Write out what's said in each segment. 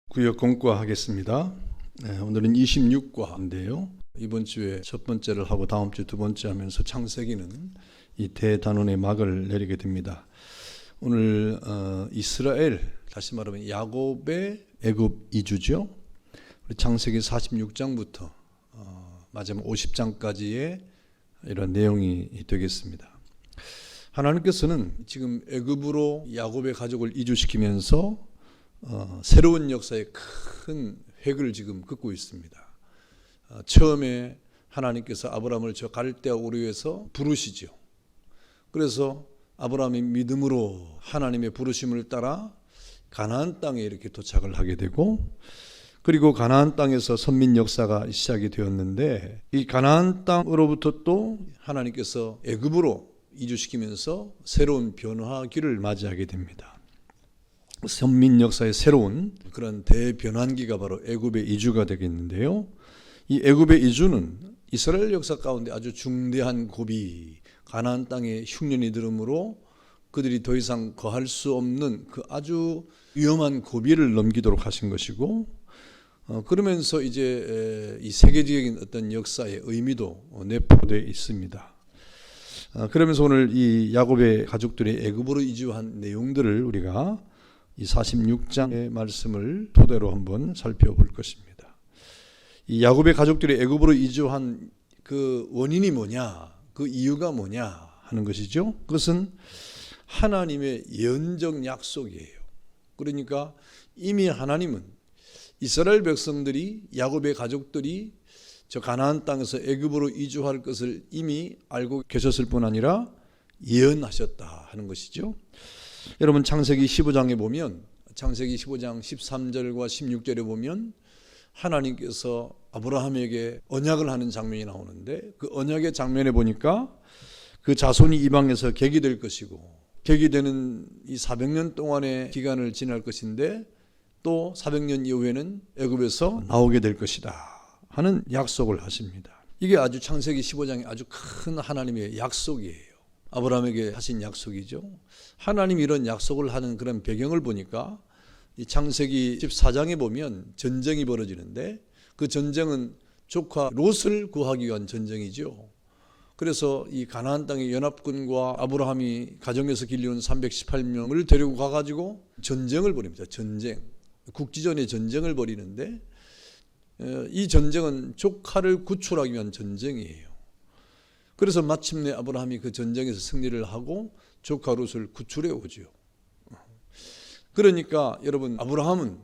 구역 공과하겠습니다. 오늘은 26과인데요. 이번 주에 첫 번째를 하고 다음 주 두 번째 하면서 창세기는 이 대단원의 막을 내리게 됩니다. 오늘 이스라엘, 다시 말하면 야곱의 애굽 이주죠. 창세기 46장부터 마지막 50장까지의 이런 내용이 되겠습니다. 하나님께서는 지금 애굽으로 야곱의 가족을 이주시키면서 새로운 역사의 큰 획을 지금 긋고 있습니다. 처음에 하나님께서 아브라함을 저 갈대아 우르에서 부르시죠. 그래서 아브라함이 믿음으로 하나님의 부르심을 따라 가나안 땅에 이렇게 도착을 하게 되고, 그리고 가나안 땅에서 선민 역사가 시작이 되었는데, 이 가나안 땅으로부터 또 하나님께서 애굽으로 이주시키면서 새로운 변화기를 맞이하게 됩니다. 선민 역사의 새로운 그런 대변환기가 바로 애굽의 이주가 되겠는데요. 이 애굽의 이주는 이스라엘 역사 가운데 아주 중대한 고비, 가나안 땅에 흉년이 들음으로 그들이 더 이상 거할 수 없는 그 아주 위험한 고비를 넘기도록 하신 것이고, 그러면서 이제 이 세계적인 어떤 역사의 의미도 내포되어 있습니다. 그러면서 오늘 이 야곱의 가족들이 애굽으로 이주한 내용들을 우리가 이 46장의 말씀을 토대로 한번 살펴볼 것입니다. 이 야곱의 가족들이 애굽으로 이주한 그 원인이 뭐냐, 그 이유가 뭐냐 하는 것이죠. 그것은 하나님의 예언적 약속이에요. 그러니까 이미 하나님은 이스라엘 백성들이, 야곱의 가족들이 저 가나안 땅에서 애굽으로 이주할 것을 이미 알고 계셨을 뿐 아니라 예언하셨다 하는 것이죠. 여러분 창세기 15장에 보면, 창세기 15장 13절과 16절에 보면 하나님께서 아브라함에게 언약을 하는 장면이 나오는데, 그 언약의 장면에 보니까 그 자손이 이방에서 객이 될 것이고, 객이 되는 이 400년 동안의 기간을 지날 것인데 또 400년 이후에는 애굽에서 나오게 될 것이다 하는 약속을 하십니다. 이게 아주 창세기 15장의 아주 큰 하나님의 약속이에요. 아브라함에게 하신 약속이죠. 하나님이 이런 약속을 하는 그런 배경을 보니까 이 창세기 14장에 보면 전쟁이 벌어지는데, 그 전쟁은 조카 롯을 구하기 위한 전쟁이죠. 그래서 이 가나안 땅의 연합군과 아브라함이 가정에서 길러온 318명을 데리고 가가지고 전쟁을 벌입니다. 전쟁, 국지전의 전쟁을 벌이는데, 이 전쟁은 조카를 구출하기 위한 전쟁이에요. 그래서 마침내 아브라함이 그 전쟁에서 승리를 하고 조카 롯을 구출해 오죠. 그러니까 여러분, 아브라함은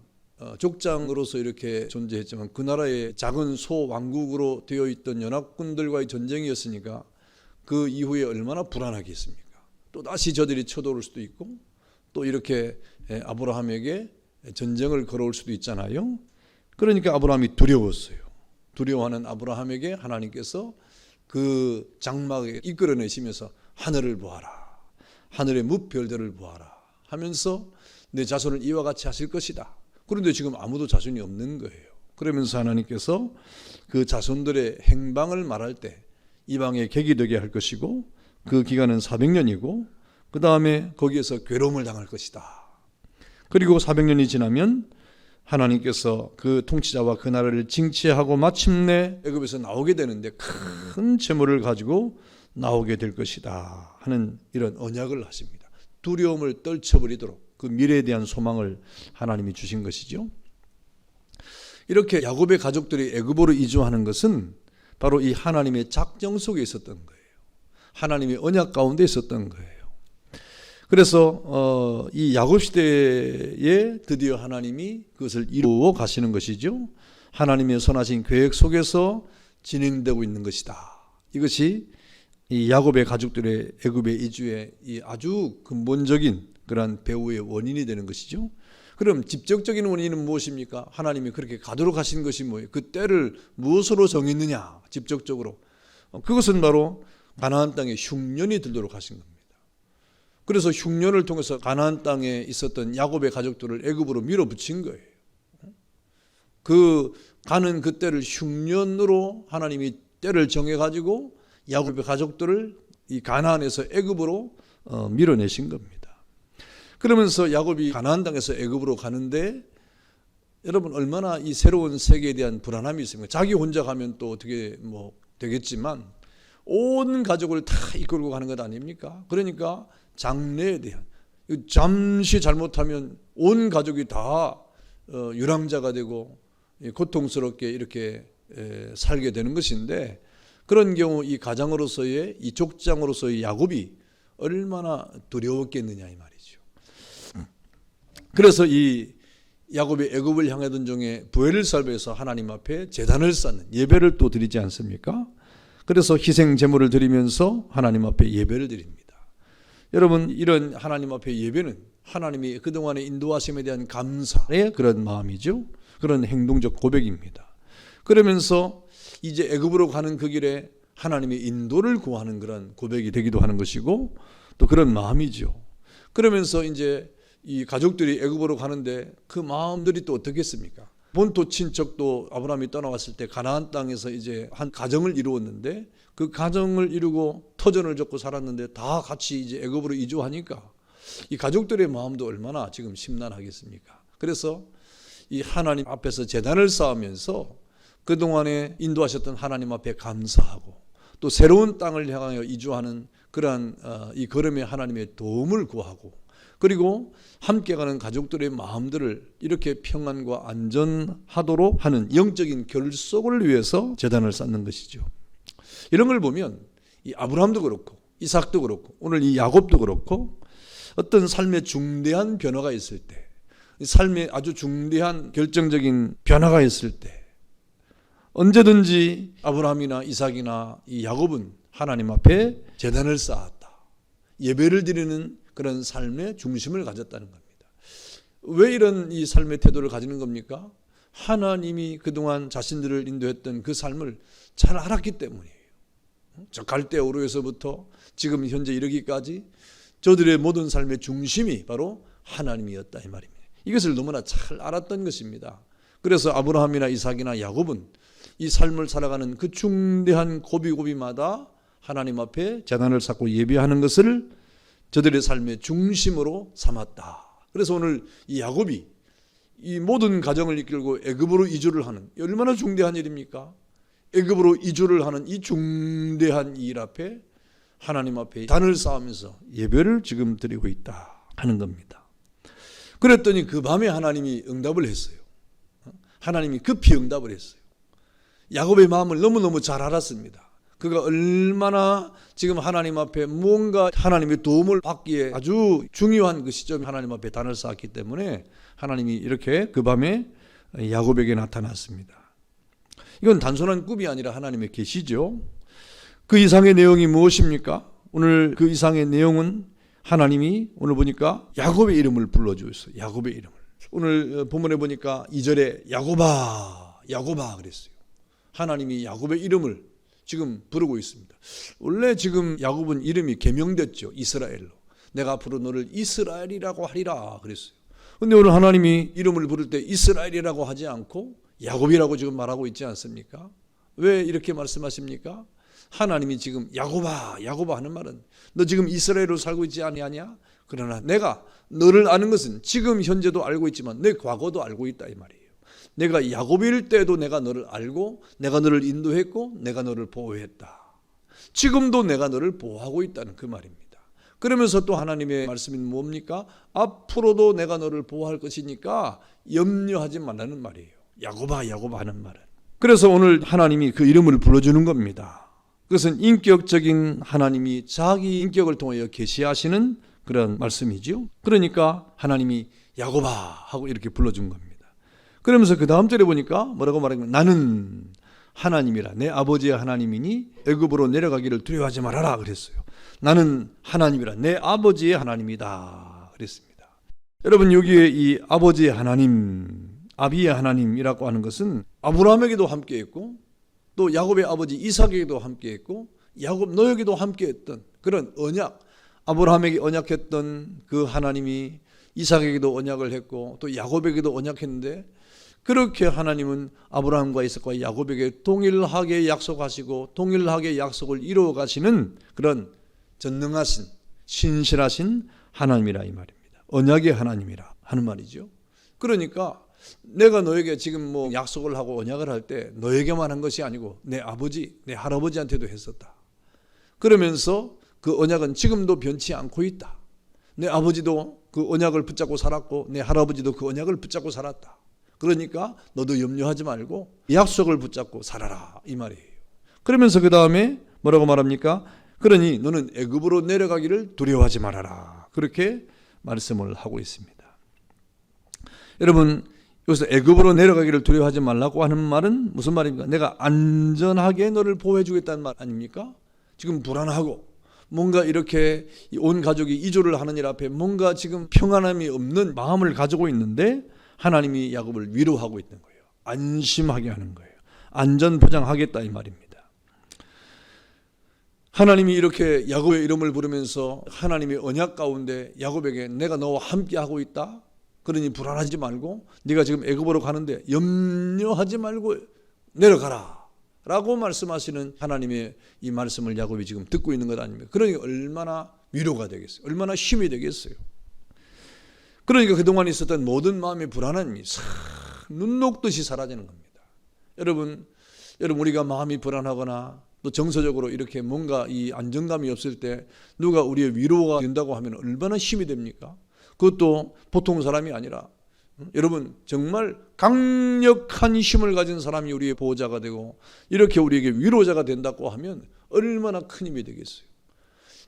족장으로서 이렇게 존재했지만 그 나라의 작은 소왕국으로 되어 있던 연합군들과의 전쟁이었으니까 그 이후에 얼마나 불안하겠습니까? 또 다시 저들이 쳐들어올 수도 있고, 또 이렇게 아브라함에게 전쟁을 걸어올 수도 있잖아요. 그러니까 아브라함이 두려웠어요. 두려워하는 아브라함에게 하나님께서 그 장막에 이끌어내시면서 하늘을 보아라, 하늘의 무별들을 보아라 하면서 내 자손을 이와 같이 하실 것이다. 그런데 지금 아무도 자손이 없는 거예요. 그러면서 하나님께서 그 자손들의 행방을 말할 때 이방에 객이 되게 할 것이고, 그 기간은 400년이고 그 다음에 거기에서 괴로움을 당할 것이다. 그리고 400년이 지나면 하나님께서 그 통치자와 그 나라를 징치하고 마침내 애굽에서 나오게 되는데 큰 재물을 가지고 나오게 될 것이다 하는 이런 언약을 하십니다. 두려움을 떨쳐버리도록 그 미래에 대한 소망을 하나님이 주신 것이죠. 이렇게 야곱의 가족들이 애굽으로 이주하는 것은 바로 이 하나님의 작정 속에 있었던 거예요. 하나님의 언약 가운데 있었던 거예요. 그래서 이 야곱 시대에 드디어 하나님이 그것을 이루어 가시는 것이죠. 하나님의 선하신 계획 속에서 진행되고 있는 것이다. 이것이 이 야곱의 가족들의 애굽의 이주의 이 아주 근본적인 그러한 배후의 원인이 되는 것이죠. 그럼 직접적인 원인은 무엇입니까? 하나님이 그렇게 가도록 하신 것이 뭐예요? 그 때를 무엇으로 정했느냐? 직접적으로 그것은 바로 가나안 땅에 흉년이 들도록 하신 겁니다. 그래서 흉년을 통해서 가나안 땅에 있었던 야곱의 가족들을 애굽으로 밀어붙인 거예요. 그 가는 그 때를 흉년으로 하나님이 때를 정해가지고 야곱의 가족들을 이 가나안에서 애굽으로 밀어내신 겁니다. 그러면서 야곱이 가나안 땅에서 애굽으로 가는데 여러분 얼마나 이 새로운 세계에 대한 불안함이 있습니까? 자기 혼자 가면 또 어떻게 되겠지만 온 가족을 다 이끌고 가는 것 아닙니까? 그러니까 장래에 대한, 잠시 잘못하면 온 가족이 다 유랑자가 되고 고통스럽게 이렇게 살게 되는 것인데, 그런 경우 이 가장으로서의, 이 족장으로서의 야곱이 얼마나 두려웠겠느냐 이 말이죠. 그래서 이 야곱이 애굽을 향하던 중에 부엘을 살펴서 하나님 앞에 제단을 쌓는 예배를 또 드리지 않습니까? 그래서 희생 제물을 드리면서 하나님 앞에 예배를 드립니다. 여러분, 이런 하나님 앞에 예배는 하나님이 그동안의 인도하심에 대한 감사의 그런 마음이죠. 그런 행동적 고백입니다. 그러면서 이제 애굽으로 가는 그 길에 하나님의 인도를 구하는 그런 고백이 되기도 하는 것이고, 또 그런 마음이죠. 그러면서 이제 이 가족들이 애굽으로 가는데 그 마음들이 또 어떻겠습니까? 본토 친척도 아브라함이 떠나갔을 때 가나안 땅에서 이제 한 가정을 이루었는데, 그 가정을 이루고 터전을 졌고 살았는데 다 같이 이제 애굽으로 이주하니까 이 가족들의 마음도 얼마나 지금 심란하겠습니까? 그래서 이 하나님 앞에서 제단을 쌓으면서 그동안에 인도하셨던 하나님 앞에 감사하고, 또 새로운 땅을 향하여 이주하는 그러한 이 걸음에 하나님의 도움을 구하고, 그리고 함께 가는 가족들의 마음들을 이렇게 평안과 안전하도록 하는 영적인 결속을 위해서 제단을 쌓는 것이죠. 이런 걸 보면 이 아브라함도 그렇고 이삭도 그렇고 오늘 이 야곱도 그렇고, 어떤 삶의 중대한 변화가 있을 때, 삶의 아주 중대한 결정적인 변화가 있을 때 언제든지 아브라함이나 이삭이나 이 야곱은 하나님 앞에 제단을 쌓았다. 예배를 드리는 그런 삶의 중심을 가졌다는 겁니다. 왜 이런 이 삶의 태도를 가지는 겁니까? 하나님이 그동안 자신들을 인도했던 그 삶을 잘 알았기 때문이에요. 저 갈대 우르에서부터 지금 현재 이르기까지 저들의 모든 삶의 중심이 바로 하나님이었다 이 말입니다. 이것을 너무나 잘 알았던 것입니다. 그래서 아브라함이나 이삭이나 야곱은 이 삶을 살아가는 그 중대한 고비고비마다 하나님 앞에 제단을 쌓고 예배하는 것을 저들의 삶의 중심으로 삼았다. 그래서 오늘 이 야곱이 이 모든 가정을 이끌고 애굽으로 이주를 하는, 얼마나 중대한 일입니까? 애굽으로 이주를 하는 이 중대한 일 앞에 하나님 앞에 단을 쌓으면서 예배를 지금 드리고 있다 하는 겁니다. 그랬더니 그 밤에 하나님이 응답을 했어요. 하나님이 급히 응답을 했어요. 야곱의 마음을 너무너무 잘 알았습니다. 그가 얼마나 지금 하나님 앞에 무언가 하나님의 도움을 받기에 아주 중요한 그 시점에 하나님 앞에 단을 쌓았기 때문에 하나님이 이렇게 그 밤에 야곱에게 나타났습니다. 이건 단순한 꿈이 아니라 하나님의 계시죠. 그 이상의 내용이 무엇입니까? 오늘 그 이상의 내용은 하나님이 오늘 보니까 야곱의 이름을 불러주었어요. 야곱의 이름을. 오늘 본문에 보니까 2절에 야곱아 야곱아 그랬어요. 하나님이 야곱의 이름을 지금 부르고 있습니다. 원래 지금 야곱은 이름이 개명됐죠. 이스라엘로. 내가 앞으로 너를 이스라엘이라고 하리라 그랬어요. 그런데 오늘 하나님이 이름을 부를 때 이스라엘이라고 하지 않고 야곱이라고 지금 말하고 있지 않습니까? 왜 이렇게 말씀하십니까? 하나님이 지금 야곱아 야곱아 하는 말은 너 지금 이스라엘로 살고 있지 아니하냐? 그러나 내가 너를 아는 것은 지금 현재도 알고 있지만 내 과거도 알고 있다 이 말이에요. 내가 야곱일 때도 내가 너를 알고 내가 너를 인도했고 내가 너를 보호했다. 지금도 내가 너를 보호하고 있다는 그 말입니다. 그러면서 또 하나님의 말씀이 뭡니까? 앞으로도 내가 너를 보호할 것이니까 염려하지 말라는 말이에요. 야곱아 야곱아 하는 말은. 그래서 오늘 하나님이 그 이름을 불러주는 겁니다. 그것은 인격적인 하나님이 자기 인격을 통하여 계시하시는 그런 말씀이죠. 그러니까 하나님이 야곱아 하고 이렇게 불러준 겁니다. 그러면서 그 다음 절에 보니까 뭐라고 말하면 나는 하나님이라 내 아버지의 하나님이니 애굽으로 내려가기를 두려워하지 말아라 그랬어요. 나는 하나님이라 내 아버지의 하나님이다 그랬습니다. 여러분 여기에 이 아버지의 하나님, 아비의 하나님이라고 하는 것은 아브라함에게도 함께했고 또 야곱의 아버지 이삭에게도 함께했고 야곱 너에게도 함께했던 그런 언약, 아브라함에게 언약했던 그 하나님이 이삭에게도 언약을 했고 또 야곱에게도 언약했는데, 그렇게 하나님은 아브라함과 이삭과 야곱에게 동일하게 약속하시고 동일하게 약속을 이루어 가시는 그런 전능하신 신실하신 하나님이라 이 말입니다. 언약의 하나님이라 하는 말이죠. 그러니까 내가 너에게 지금 뭐 약속을 하고 언약을 할 때 너에게만 한 것이 아니고 내 아버지, 내 할아버지한테도 했었다. 그러면서 그 언약은 지금도 변치 않고 있다. 내 아버지도 그 언약을 붙잡고 살았고 내 할아버지도 그 언약을 붙잡고 살았다. 그러니까 너도 염려하지 말고 약속을 붙잡고 살아라, 이 말이에요. 그러면서 그 다음에 뭐라고 말합니까? 그러니 너는 애굽으로 내려가기를 두려워하지 말아라. 그렇게 말씀을 하고 있습니다. 여러분, 여기서 애굽으로 내려가기를 두려워하지 말라고 하는 말은 무슨 말입니까? 내가 안전하게 너를 보호해 주겠다는 말 아닙니까? 지금 불안하고 뭔가 이렇게 온 가족이 이주를 하는 일 앞에 뭔가 지금 평안함이 없는 마음을 가지고 있는데 하나님이 야곱을 위로하고 있는 거예요. 안심하게 하는 거예요. 안전 보장하겠다, 이 말입니다. 하나님이 이렇게 야곱의 이름을 부르면서 하나님의 언약 가운데 야곱에게 내가 너와 함께 하고 있다. 그러니 불안하지 말고 네가 지금 애굽으로 가는데 염려하지 말고 내려가라 라고 말씀하시는 하나님의 이 말씀을 야곱이 지금 듣고 있는 것 아닙니까? 그러니까 얼마나 위로가 되겠어요? 얼마나 힘이 되겠어요? 그러니까 그동안 있었던 모든 마음의 불안함이 눈 녹듯이 사라지는 겁니다. 여러분 우리가 마음이 불안하거나 또 정서적으로 이렇게 뭔가 이 안정감이 없을 때 누가 우리의 위로가 된다고 하면 얼마나 힘이 됩니까? 그것도 보통 사람이 아니라 여러분 정말 강력한 힘을 가진 사람이 우리의 보호자가 되고 이렇게 우리에게 위로자가 된다고 하면 얼마나 큰 힘이 되겠어요.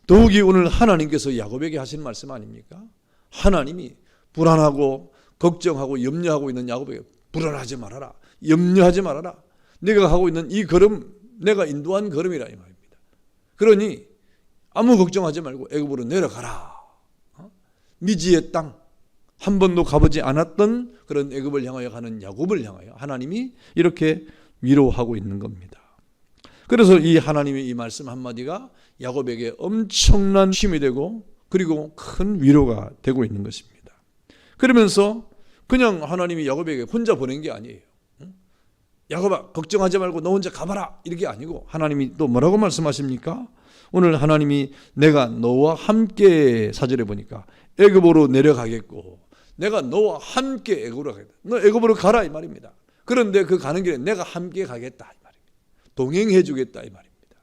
더욱이 오늘 하나님께서 야곱에게 하신 말씀 아닙니까? 하나님이 불안하고 걱정하고 염려하고 있는 야곱에게 불안하지 말아라, 염려하지 말아라. 네가 하고 있는 이 걸음 내가 인도한 걸음이라 이 말입니다. 그러니 아무 걱정하지 말고 애굽으로 내려가라. 미지의 땅, 한 번도 가보지 않았던 그런 애굽을 향하여 가는 야곱을 향하여 하나님이 이렇게 위로하고 있는 겁니다. 그래서 이 하나님의 이 말씀 한마디가 야곱에게 엄청난 힘이 되고 그리고 큰 위로가 되고 있는 것입니다. 그러면서 그냥 하나님이 야곱에게 혼자 보낸 게 아니에요. 야곱아 걱정하지 말고 너 혼자 가봐라 이렇게 아니고 하나님이 또 뭐라고 말씀하십니까? 오늘 하나님이 내가 너와 함께, 4절에 보니까 애굽으로 내려가겠고 내가 너와 함께 애굽으로 가겠다. 너 애굽으로 가라 이 말입니다. 그런데 그 가는 길에 내가 함께 가겠다 이 말입니다. 동행해 주겠다 이 말입니다.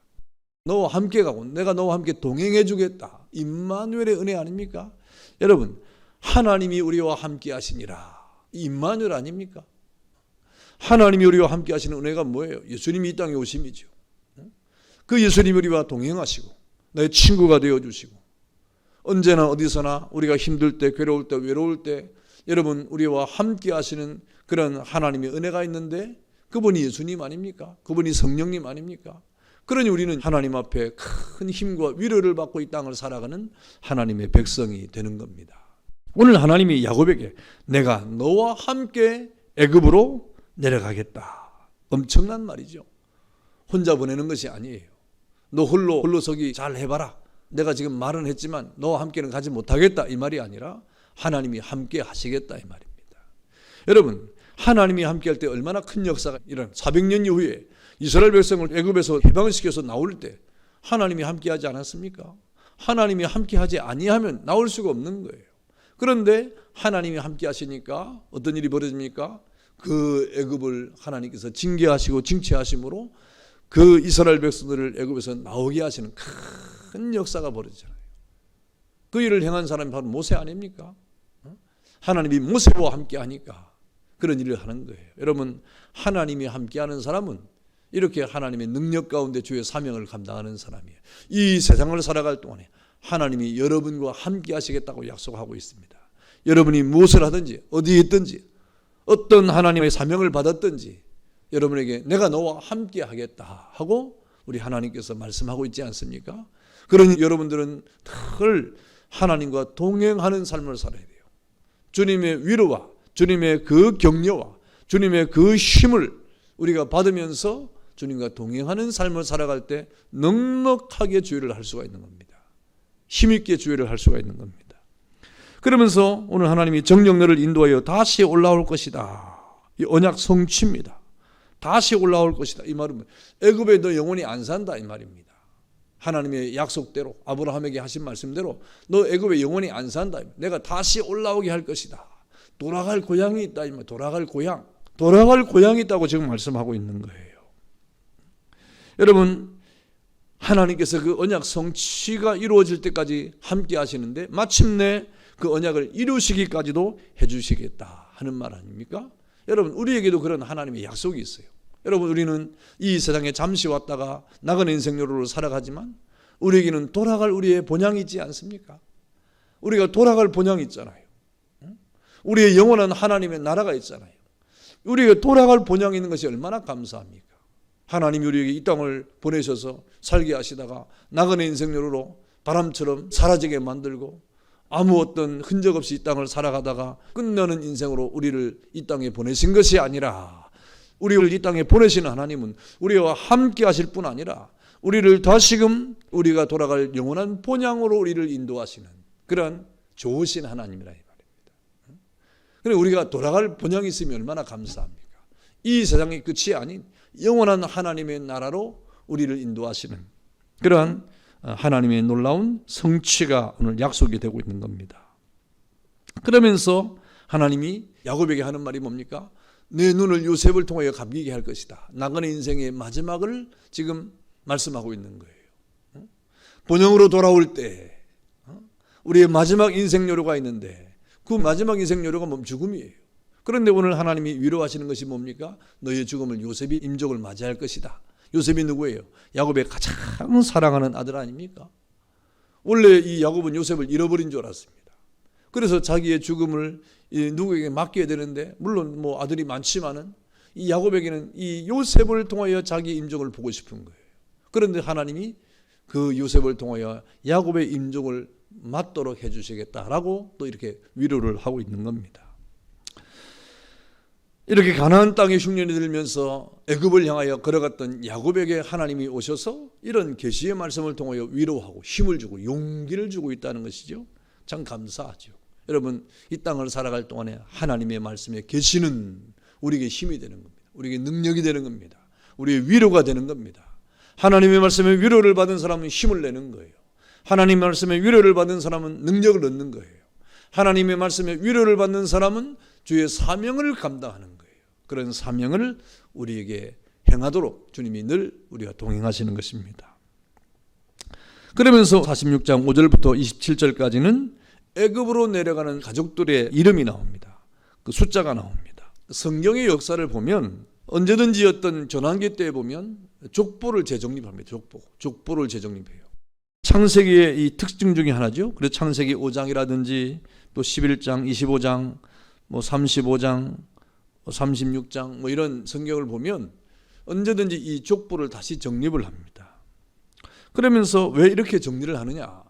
너와 함께 가고 내가 너와 함께 동행해 주겠다. 임마누엘의 은혜 아닙니까? 여러분 하나님이 우리와 함께 하시니라. 임마누엘 아닙니까? 하나님이 우리와 함께 하시는 은혜가 뭐예요? 예수님이 이 땅에 오심이죠. 그 예수님이 우리와 동행하시고 나의 친구가 되어주시고 언제나 어디서나 우리가 힘들 때, 괴로울 때, 외로울 때 여러분 우리와 함께 하시는 그런 하나님의 은혜가 있는데 그분이 예수님 아닙니까? 그분이 성령님 아닙니까? 그러니 우리는 하나님 앞에 큰 힘과 위로를 받고 이 땅을 살아가는 하나님의 백성이 되는 겁니다. 오늘 하나님이 야곱에게 내가 너와 함께 애굽으로 내려가겠다. 엄청난 말이죠. 혼자 보내는 것이 아니에요. 너 홀로서기 잘 해봐라. 내가 지금 말은 했지만 너와 함께는 가지 못하겠다 이 말이 아니라 하나님이 함께 하시겠다 이 말입니다. 여러분 하나님이 함께 할 때 얼마나 큰 역사가 이런 400년 이후에 이스라엘 백성을 애굽에서 해방시켜서 나올 때 하나님이 함께 하지 않았습니까? 하나님이 함께 하지 아니하면 나올 수가 없는 거예요. 그런데 하나님이 함께 하시니까 어떤 일이 벌어집니까? 그 애굽을 하나님께서 징계하시고 징체하심으로 그 이스라엘 백성들을 애굽에서 나오게 하시는 큰 역사가 벌어지잖아요. 그 일을 행한 사람이 바로 모세 아닙니까? 하나님이 모세와 함께 하니까 그런 일을 하는 거예요. 여러분 하나님이 함께하는 사람은 이렇게 하나님의 능력 가운데 주의 사명을 감당하는 사람이에요. 이 세상을 살아갈 동안에 하나님이 여러분과 함께 하시겠다고 약속하고 있습니다. 여러분이 무엇을 하든지 어디에 있든지 어떤 하나님의 사명을 받았든지 여러분에게 내가 너와 함께 하겠다 하고 우리 하나님께서 말씀하고 있지 않습니까? 그러니 여러분들은 늘 하나님과 동행하는 삶을 살아야 돼요. 주님의 위로와 주님의 그 격려와 주님의 그 힘을 우리가 받으면서 주님과 동행하는 삶을 살아갈 때 넉넉하게 주의를 할 수가 있는 겁니다. 힘있게 주의를 할 수가 있는 겁니다. 그러면서 오늘 하나님이 정녕 너를 인도하여 다시 올라올 것이다. 이 언약 성취입니다. 다시 올라올 것이다. 이 말은 애굽에 너 영원히 안 산다 이 말입니다. 하나님의 약속대로 아브라함에게 하신 말씀대로 너 애굽에 영원히 안 산다. 내가 다시 올라오게 할 것이다. 돌아갈 고향이 있다. 돌아갈 고향이 있다고 지금 말씀하고 있는 거예요. 여러분, 하나님께서 그 언약 성취가 이루어질 때까지 함께 하시는데 마침내 그 언약을 이루시기까지도 해주시겠다 하는 말 아닙니까? 여러분, 우리에게도 그런 하나님의 약속이 있어요. 여러분, 우리는 이 세상에 잠시 왔다가 나그네 인생로로 살아가지만 우리에게는 돌아갈 우리의 본향이 있지 않습니까? 우리가 돌아갈 본향이 있잖아요. 우리의 영원한 하나님의 나라가 있잖아요. 우리에게 돌아갈 본향이 있는 것이 얼마나 감사합니까? 하나님이 우리에게 이 땅을 보내셔서 살게 하시다가 나그네 인생로로 바람처럼 사라지게 만들고 아무 어떤 흔적 없이 이 땅을 살아가다가 끝나는 인생으로 우리를 이 땅에 보내신 것이 아니라, 우리를 이 땅에 보내신 하나님은 우리와 함께 하실 뿐 아니라 우리를 다시금 우리가 돌아갈 영원한 본향으로 우리를 인도하시는 그런 좋으신 하나님이라 이 말입니다. 그래서 우리가 돌아갈 본향이 있으면 얼마나 감사합니까? 이 세상의 끝이 아닌 영원한 하나님의 나라로 우리를 인도하시는 그러한 하나님의 놀라운 성취가 오늘 약속이 되고 있는 겁니다. 그러면서 하나님이 야곱에게 하는 말이 뭡니까? 내 눈을 요셉을 통하여 감기게 할 것이다. 나그네 인생의 마지막을 지금 말씀하고 있는 거예요. 본영으로 돌아올 때 우리의 마지막 인생 요료가 있는데 그 마지막 인생 요료가 죽음이에요. 그런데 오늘 하나님이 위로하시는 것이 뭡니까? 너의 죽음을 요셉이 임종을 맞이할 것이다. 요셉이 누구예요? 야곱의 가장 사랑하는 아들 아닙니까? 원래 이 야곱은 요셉을 잃어버린 줄 알았습니다. 그래서 자기의 죽음을 누구에게 맡겨야 되는데, 물론 뭐 아들이 많지만은 이 야곱에게는 이 요셉을 통하여 자기 임종을 보고 싶은 거예요. 그런데 하나님이 그 요셉을 통하여 야곱의 임종을 맞도록 해주시겠다라고 또 이렇게 위로를 하고 있는 겁니다. 이렇게 가나안 땅에 흉년이 들면서 애굽을 향하여 걸어갔던 야곱에게 하나님이 오셔서 이런 계시의 말씀을 통하여 위로하고 힘을 주고 용기를 주고 있다는 것이죠. 참 감사하죠. 여러분, 이 땅을 살아갈 동안에 하나님의 말씀에 계시는 우리에게 힘이 되는 겁니다. 우리에게 능력이 되는 겁니다. 우리의 위로가 되는 겁니다. 하나님의 말씀에 위로를 받은 사람은 힘을 내는 거예요. 하나님의 말씀에 위로를 받은 사람은 능력을 얻는 거예요. 하나님의 말씀에 위로를 받는 사람은 주의 사명을 감당하는 거예요. 그런 사명을 우리에게 행하도록 주님이 늘 우리와 동행하시는 것입니다. 그러면서 46장 5절부터 27절까지는 애굽으로 내려가는 가족들의 이름이 나옵니다. 그 숫자가 나옵니다. 성경의 역사를 보면 언제든지 어떤 전환기 때에 보면 족보를 재정립합니다. 족보를 재정립해요. 창세기의 이 특징 중에 하나죠. 그래서 창세기 5장이라든지 또 11장, 25장, 뭐 35장, 36장 뭐 이런 성경을 보면 언제든지 이 족보를 다시 정립을 합니다. 그러면서 왜 이렇게 정리를 하느냐?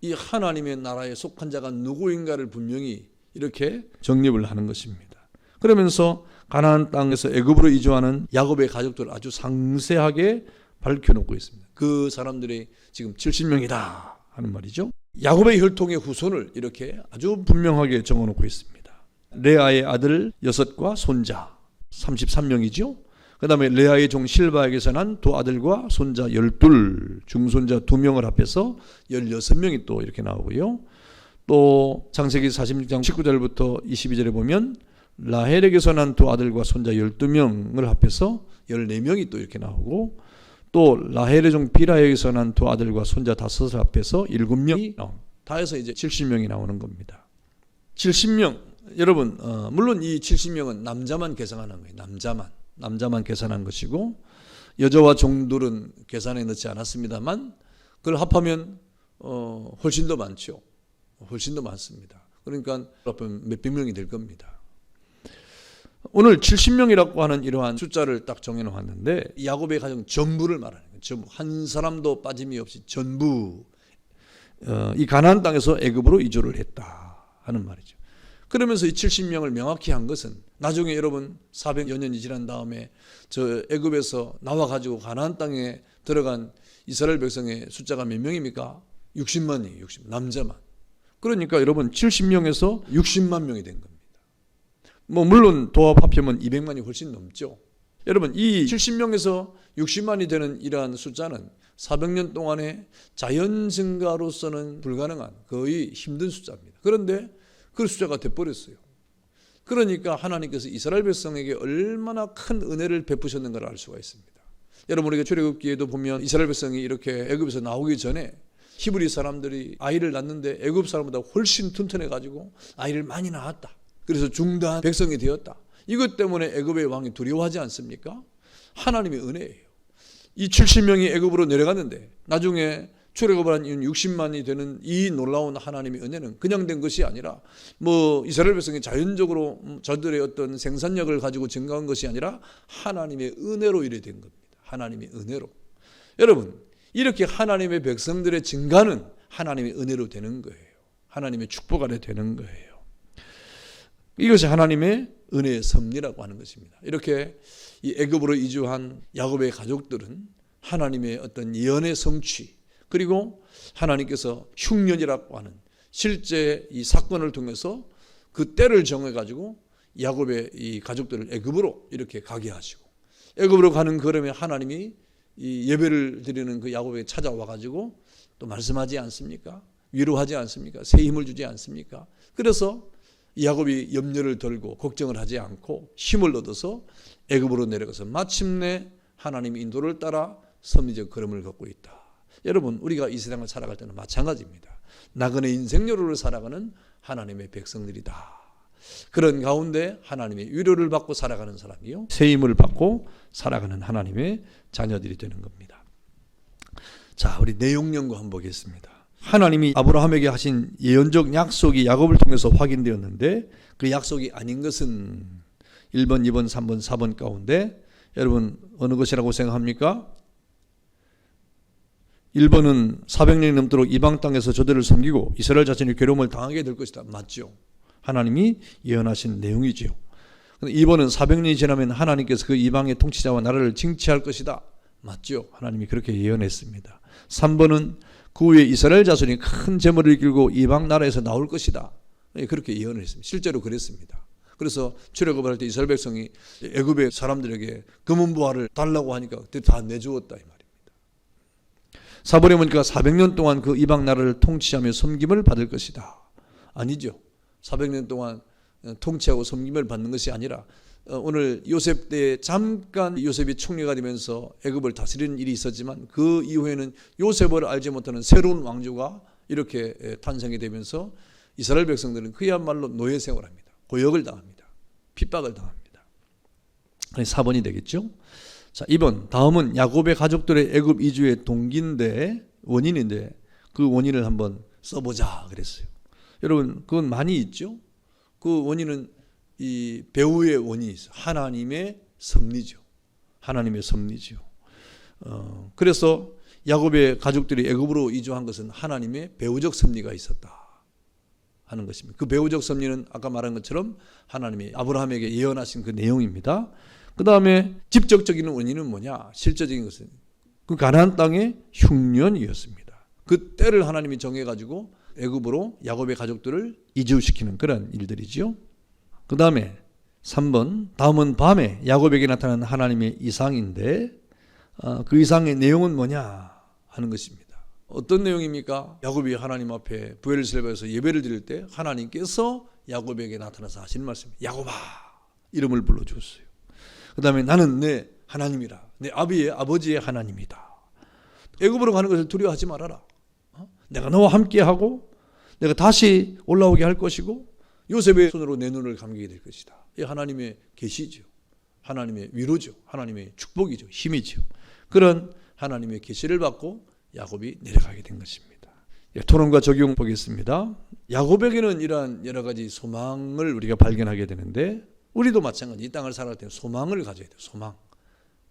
이 하나님의 나라에 속한 자가 누구인가를 분명히 이렇게 정립을 하는 것입니다. 그러면서 가나안 땅에서 애굽으로 이주하는 야곱의 가족들을 아주 상세하게 밝혀놓고 있습니다. 그 사람들이 지금 70명이다 하는 말이죠. 야곱의 혈통의 후손을 이렇게 아주 분명하게 적어놓고 있습니다. 레아의 아들 6과 손자 33명이죠. 그 다음에 레아의 종 실바에게서 난 두 아들과 손자 12, 중손자 2명을 합해서 16명이 또 이렇게 나오고요. 또 창세기 46장 19절부터 22절에 보면 라헬에게서 난 두 아들과 손자 12명을 합해서 14명이 또 이렇게 나오고, 또 라헬의 종 비라에게서 난 두 아들과 손자 5을 합해서 7명이 나옵니다. 다 해서 이제 70명이 나오는 겁니다. 70명, 여러분 물론 이 70명은 남자만 계산하는 거예요. 남자만 계산한 것이고 여자와 종들은 계산에 넣지 않았습니다만 그걸 합하면 훨씬 더 많죠. 훨씬 더 많습니다. 그러니까 몇백 명이 될 겁니다. 오늘 70명이라고 하는 이러한 숫자를 딱 정해놓았는데 야곱의 가정 전부를 말하는 거예요. 전부, 한 사람도 빠짐이 없이 전부 이 가나안 땅에서 애굽으로 이주를 했다 하는 말이죠. 그러면서 이 70명을 명확히 한 것은 나중에 여러분 400여 년이 지난 다음에 저 애굽에서 나와가지고 가나안 땅에 들어간 이스라엘 백성의 숫자가 몇 명입니까? 60만이에요. 60만. 남자만. 그러니까 여러분 70명에서 60만 명이 된 겁니다. 뭐 물론 도합 합하면 200만이 훨씬 넘죠. 여러분 이 70명에서 60만이 되는 이러한 숫자는 400년 동안에 자연 증가로서는 불가능한 거의 힘든 숫자입니다. 그런데 그 숫자가 돼버렸어요. 그러니까 하나님께서 이스라엘 백성에게 얼마나 큰 은혜를 베푸셨는가를 알 수가 있습니다. 여러분, 우리가 출애굽기에도 보면 이스라엘 백성이 이렇게 애굽에서 나오기 전에 히브리 사람들이 아이를 낳는데 애굽 사람보다 훨씬 튼튼해가지고 아이를 많이 낳았다. 그래서 중대한 백성이 되었다. 이것 때문에 애굽의 왕이 두려워하지 않습니까? 하나님의 은혜예요. 이 70명이 애굽으로 내려갔는데 나중에 출애굽을 한 60만이 되는 이 놀라운 하나님의 은혜는 그냥 된 것이 아니라 이스라엘 백성이 자연적으로 저들의 어떤 생산력을 가지고 증가한 것이 아니라 하나님의 은혜로 이래 된 겁니다. 하나님의 은혜로. 여러분, 이렇게 하나님의 백성들의 증가는 하나님의 은혜로 되는 거예요. 하나님의 축복 아래 되는 거예요. 이것이 하나님의 은혜의 섭리라고 하는 것입니다. 이렇게 이 애굽으로 이주한 야곱의 가족들은 하나님의 어떤 예언의 성취, 그리고 하나님께서 흉년이라고 하는 실제 이 사건을 통해서 그 때를 정해가지고 야곱의 이 가족들을 애굽으로 이렇게 가게 하시고, 애굽으로 가는 걸음에 하나님이 이 예배를 드리는 그 야곱에게 찾아와 가지고 또 말씀하지 않습니까? 위로하지 않습니까? 새 힘을 주지 않습니까? 그래서 야곱이 염려를 덜고 걱정을 하지 않고 힘을 얻어서 애굽으로 내려가서 마침내 하나님의 인도를 따라 섭리적 걸음을 걷고 있다. 여러분, 우리가 이 세상을 살아갈 때는 마찬가지입니다. 나그네 인생여로를 살아가는 하나님의 백성들이다. 그런 가운데 하나님의 위로를 받고 살아가는 사람이요, 새 힘을 받고 살아가는 하나님의 자녀들이 되는 겁니다. 자, 우리 내용 연구 한번 보겠습니다. 하나님이 아브라함에게 하신 예언적 약속이 야곱을 통해서 확인되었는데 그 약속이 아닌 것은 1번, 2번, 3번, 4번 가운데 여러분 어느 것이라고 생각합니까? 1번은 400년이 넘도록 이방 땅에서 저들을 섬기고 이스라엘 자신이 괴로움을 당하게 될 것이다. 맞죠? 하나님이 예언하신 내용이지요. 2번은 400년이 지나면 하나님께서 그 이방의 통치자와 나라를 징치할 것이다. 맞죠? 하나님이 그렇게 예언했습니다. 3번은 그 후에 이스라엘 자손이 큰 재물을 길고 이방 나라에서 나올 것이다. 그렇게 예언을 했습니다. 실제로 그랬습니다. 그래서 출애굽을 할 때 이스라엘 백성이 애굽의 사람들에게 금은 보화를 달라고 하니까 다 내주었다 이 말입니다. 4번에 보니까 400년 동안 그 이방 나라를 통치하며 섬김을 받을 것이다. 아니죠. 400년 동안 통치하고 섬김을 받는 것이 아니라 오늘 요셉 때에 잠깐 요셉이 총리가 되면서 애굽을 다스리는 일이 있었지만 그 이후에는 요셉을 알지 못하는 새로운 왕조가 이렇게 탄생이 되면서 이스라엘 백성들은 그야말로 노예 생활합니다. 고역을 당합니다. 핍박을 당합니다. 4번이 되겠죠. 자, 2번. 다음은 야곱의 가족들의 애굽 이주의 동기인데 원인인데 그 원인을 한번 써보자 그랬어요. 여러분, 그건 많이 있죠. 그 원인은 이 배후의 원인이 있어요. 하나님의 섭리죠. 하나님의 섭리죠. 그래서 야곱의 가족들이 애굽으로 이주한 것은 하나님의 배후적 섭리가 있었다 하는 것입니다. 그 배후적 섭리는 아까 말한 것처럼 하나님이 아브라함에게 예언하신 그 내용입니다. 그 다음에 직접적인 원인은 뭐냐? 실제적인 것은 그 가나안 땅의 흉년이었습니다. 그 때를 하나님이 정해가지고 애굽으로 야곱의 가족들을 이주시키는 그런 일들이죠. 그 다음에 3번, 다음은 밤에 야곱에게 나타난 하나님의 이상인데 그 이상의 내용은 뭐냐 하는 것입니다. 어떤 내용입니까? 야곱이 하나님 앞에 브엘셀바에서 예배를 드릴 때 하나님께서 야곱에게 나타나서 하시는 말씀입니다. 야곱아 이름을 불러주었어요. 그 다음에 나는 내 하나님이라, 내 아버지의 하나님이다. 애굽으로 가는 것을 두려워하지 말아라. 내가 너와 함께하고 내가 다시 올라오게 할 것이고 요셉의 손으로 내 눈을 감기게 될 것이다. 이 하나님의 계시죠. 하나님의 위로죠. 하나님의 축복이죠. 힘이죠. 그런 하나님의 계시를 받고 야곱이 내려가게 된 것입니다. 토론과 적용 보겠습니다. 야곱에게는 이러한 여러 가지 소망을 우리가 발견하게 되는데 우리도 마찬가지 이 땅을 살아갈 때는 소망을 가져야 돼요. 소망.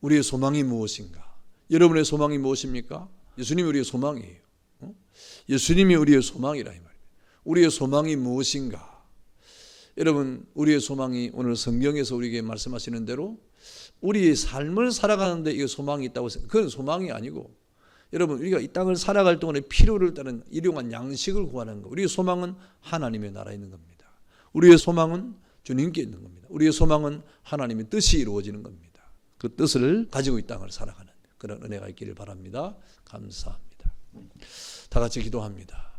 우리의 소망이 무엇인가? 여러분의 소망이 무엇입니까? 예수님이 우리의 소망이에요. 예수님이 우리의 소망이라 이 말입니다. 우리의 소망이 무엇인가? 여러분, 우리의 소망이 오늘 성경에서 우리에게 말씀하시는 대로 우리의 삶을 살아가는데 이 소망이 있다고 생각해요. 그건 소망이 아니고 여러분, 우리가 이 땅을 살아갈 동안에 필요를 따른 일용한 양식을 구하는 것. 우리의 소망은 하나님의 나라에 있는 겁니다. 우리의 소망은 주님께 있는 겁니다. 우리의 소망은 하나님의 뜻이 이루어지는 겁니다. 그 뜻을 가지고 이 땅을 살아가는 그런 은혜가 있기를 바랍니다. 감사합니다. 다 같이 기도합니다.